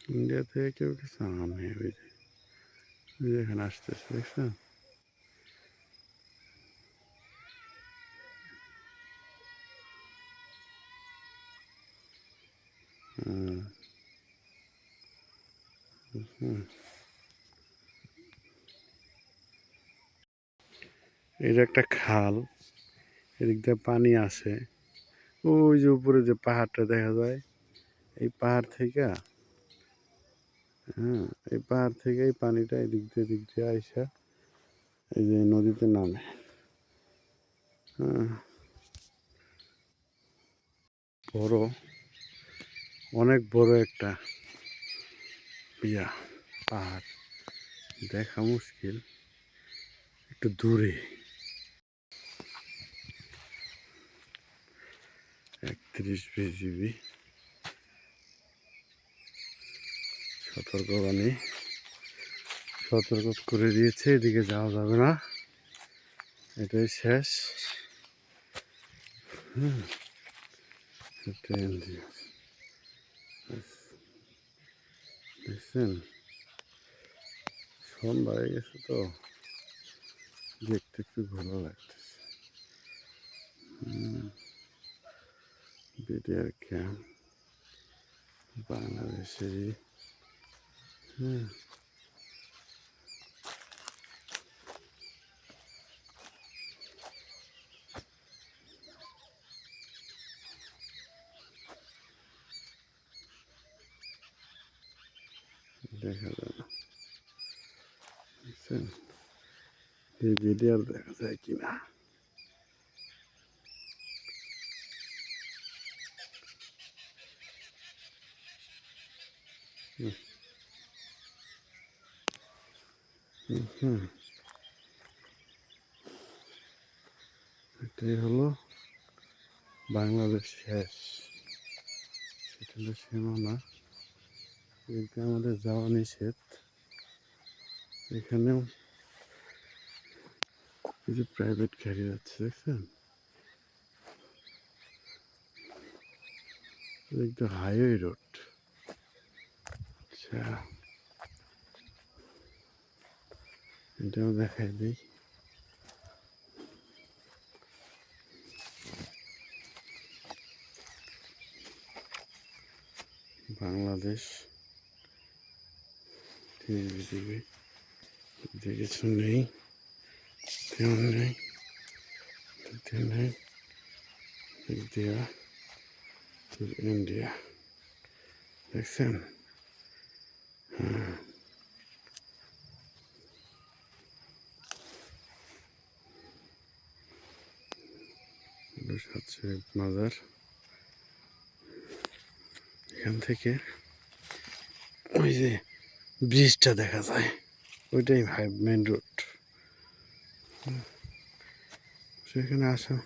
India থেকে কেউ কিছু আনে ওই যে এখানে আসতেছে দেখছেন। এটা একটা খাল, এদিক দিয়ে পানি আসে। ওই যে উপরে যে পাহাড়টা দেখা যায়, এই পাহাড় থেকে এই পাহাড় থেকে এই পানিটা এদিক দিয়ে আইসা এই যে নদীতে নামে। হ্যাঁ, বড়, অনেক বড় একটা পাহাড়, দেখা মুশকিল একটু দূরে। 31 বিজিবি সতর্কবাণী, সতর্ক করে দিয়েছে, এদিকে যাওয়া যাবে না, এটাই শেষ। ট্রেন দিয়ে দেখছেন, সন্ধ্যা হয়ে গেছে তো দেখতে একটু ভালো লাগতেছে। বিডিআর ক্যাম্প বাংলাদেশেরই। হ্যাঁ, দেখা যায় না, বুঝছেন, এই বিডিআর দেখা যায় কিনা। এটাই হলো বাংলাদেশ শেষ, সেটা হলো সীমানা, এদিকে আমাদের যাওয়া নিষেধ। এখানেও কিছু প্রাইভেট গাড়ি যাচ্ছে দেখছেন, একটু হাইওয়ে রোড। আচ্ছা, এটাও দেখাই দিই। বাংলাদেশ 30 বিজিবি, কিছু নেই, তেমন নেই, নেই, ইন্ডিয়া, ইন্ডিয়া দেখছেন। হ্যাঁ, মাজার, এখান থেকে ওই যে ব্রিজটা দেখা যায়, ওইটাই ভাই মেন রোড। সেখানে আসা